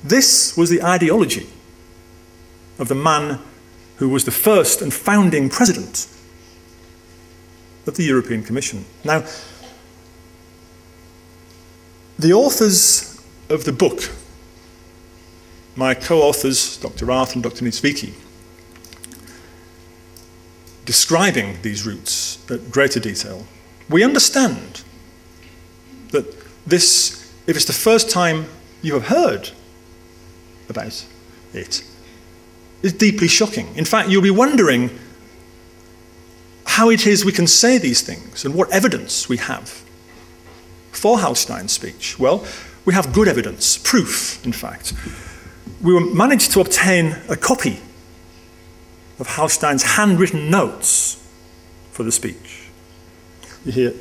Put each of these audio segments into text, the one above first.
This was the ideology of the man who was the first and founding president of the European Commission. Now, the authors of the book, my co-authors, Dr. Arth and Dr. Niedzwiecki, describing these routes at greater detail, we understand that this, if it's the first time you have heard about it, is deeply shocking. In fact, you'll be wondering how it is we can say these things and what evidence we have for Hallstein's speech. Well, we have good evidence, proof, in fact. We managed to obtain a copy of Hallstein's handwritten notes for the speech. You hear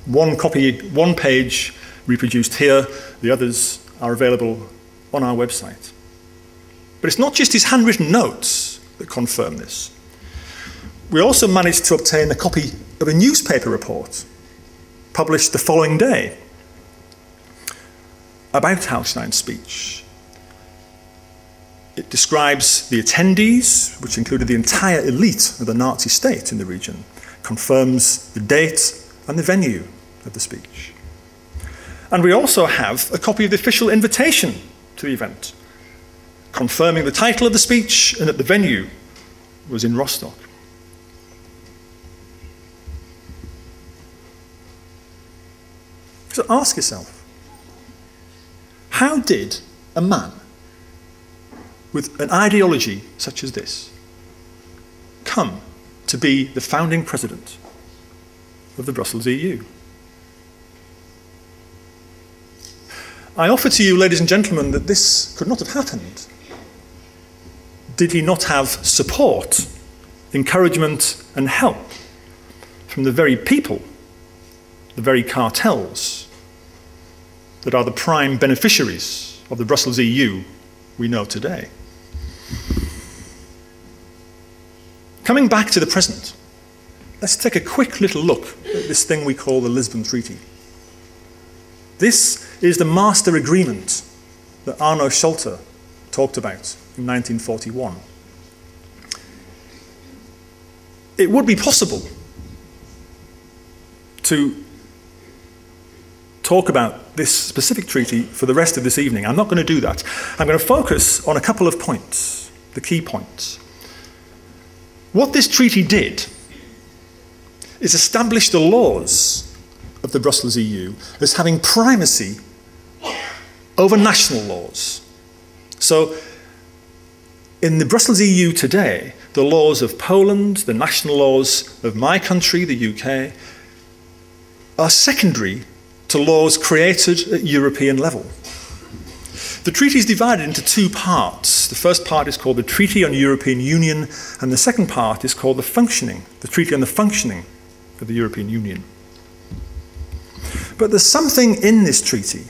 one copy, one page reproduced here, the others are available on our website. But it's not just his handwritten notes that confirm this. We also managed to obtain a copy of a newspaper report published the following day about Hallstein's speech. It describes the attendees, which included the entire elite of the Nazi state in the region, confirms the date and the venue of the speech. And we also have a copy of the official invitation to the event, confirming the title of the speech and that the venue was in Rostock. So ask yourself, how did a man with an ideology such as this come to be the founding president of the Brussels EU? I offer to you, ladies and gentlemen, that this could not have happened did he not have support, encouragement, and help from the very people, the very cartels that are the prime beneficiaries of the Brussels EU we know today. Coming back to the present, let's take a quick little look at this thing we call the Lisbon Treaty. This is the master agreement that Arno Scholte talked about in 1941. It would be possible to talk about this specific treaty for the rest of this evening. I'm not going to do that. I'm going to focus on a couple of points, the key points. What this treaty did is establish the laws of the Brussels EU as having primacy over national laws. So, in the Brussels EU today, the laws of Poland, the national laws of my country, the UK, are secondary to laws created at European level. The treaty is divided into two parts. The first part is called the Treaty on European Union, and the second part is called the Treaty on the Functioning of the European Union. But there's something in this treaty,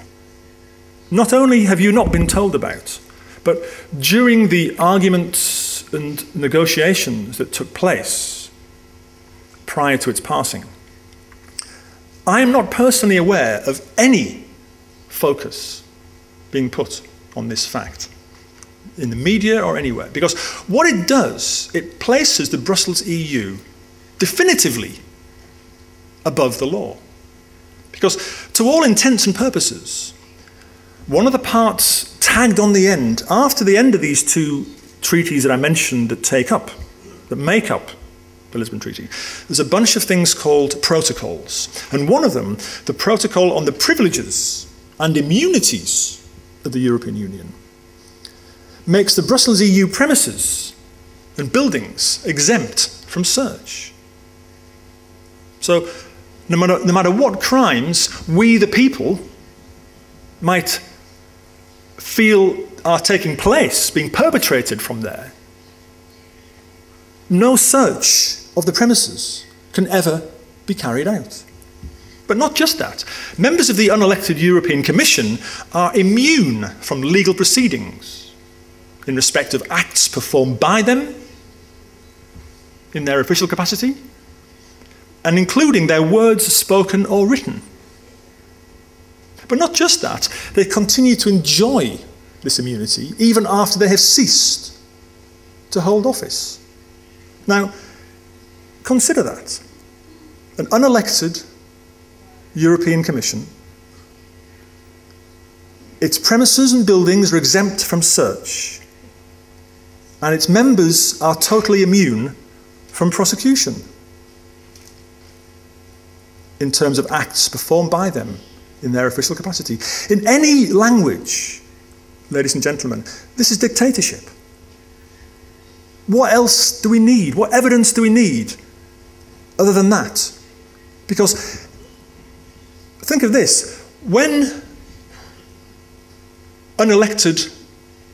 not only have you not been told about, but during the arguments and negotiations that took place prior to its passing, I am not personally aware of any focus being put on this fact in the media or anywhere. Because what it does, it places the Brussels EU definitively above the law. Because to all intents and purposes, one of the parts tagged on the end, after the end of these two treaties that I mentioned that make up the Lisbon Treaty, there's a bunch of things called protocols. And one of them, the protocol on the privileges and immunities of the European Union, makes the Brussels EU premises and buildings exempt from search. So no matter what crimes we, the people, might feel are taking place, being perpetrated from there, no search of the premises can ever be carried out. But not just that. Members of the unelected European Commission are immune from legal proceedings in respect of acts performed by them in their official capacity, and including their words spoken or written. But not just that, they continue to enjoy this immunity even after they have ceased to hold office. Now, consider that. An unelected European Commission, its premises and buildings are exempt from search, and its members are totally immune from prosecution in terms of acts performed by them in their official capacity. In any language, ladies and gentlemen, this is dictatorship. What else do we need? What evidence do we need other than that? Because think of this. When unelected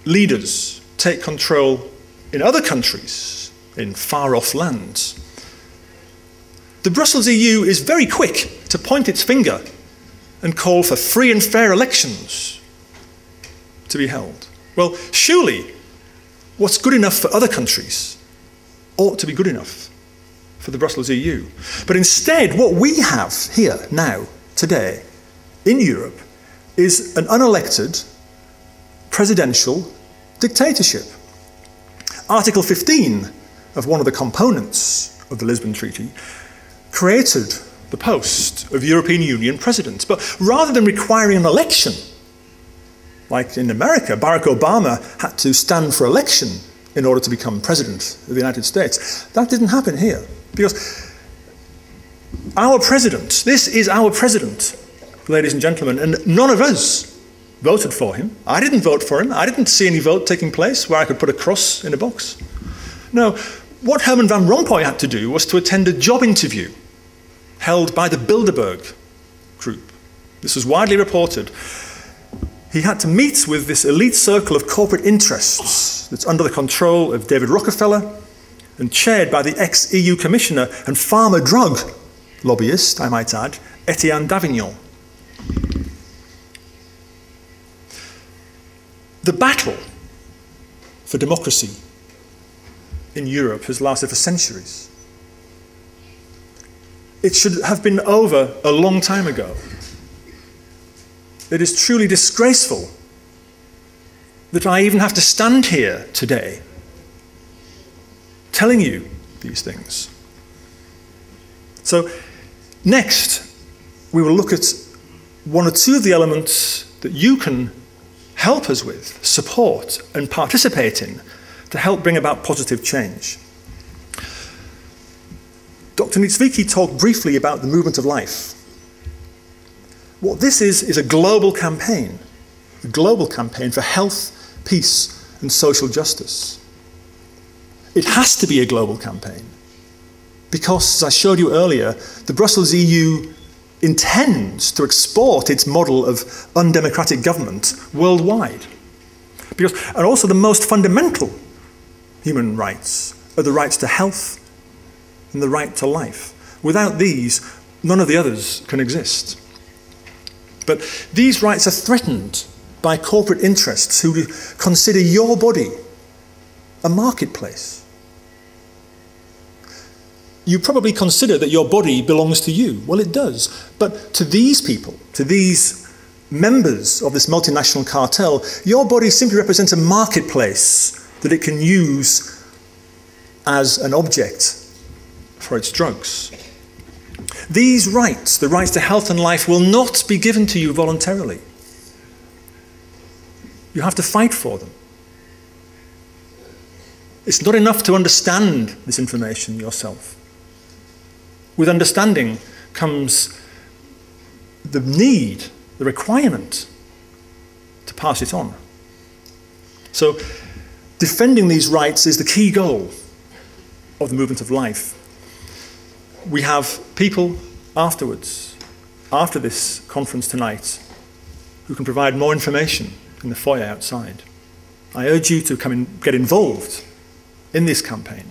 leaders take control in other countries, in far-off lands, the Brussels EU is very quick to point its finger and call for free and fair elections to be held. Well, surely what's good enough for other countries ought to be good enough for the Brussels EU. But instead, what we have here now, today, in Europe, is an unelected presidential dictatorship. Article 15 of one of the components of the Lisbon Treaty created the post of European Union President. But rather than requiring an election, like in America, Barack Obama had to stand for election in order to become President of the United States. That didn't happen here, because our President, this is our President, ladies and gentlemen, and none of us voted for him. I didn't vote for him. I didn't see any vote taking place where I could put a cross in a box. No, what Herman Van Rompuy had to do was to attend a job interview held by the Bilderberg group. This was widely reported. He had to meet with this elite circle of corporate interests that's under the control of David Rockefeller and chaired by the ex-EU Commissioner and pharma drug lobbyist, I might add, Etienne Davignon. The battle for democracy in Europe has lasted for centuries. It should have been over a long time ago. It is truly disgraceful that I even have to stand here today telling you these things. So next, we will look at one or two of the elements that you can help us with, support and participate in to help bring about positive change. Dr. Niedzwiecki talked briefly about the movement of life. What this is a global campaign for health, peace and social justice. It has to be a global campaign because, as I showed you earlier, the Brussels EU intends to export its model of undemocratic government worldwide. And also the most fundamental human rights are the rights to health and the right to life. Without these, none of the others can exist. But these rights are threatened by corporate interests who consider your body a marketplace. You probably consider that your body belongs to you. Well, it does. But to these people, to these members of this multinational cartel, your body simply represents a marketplace that it can use as an object for its drugs. These rights, the rights to health and life, will not be given to you voluntarily. You have to fight for them. It's not enough to understand this information yourself. With understanding comes the need, the requirement to pass it on. So defending these rights is the key goal of the movement of life. We have people afterwards, after this conference tonight, who can provide more information in the foyer outside. I urge you to come and get involved in this campaign.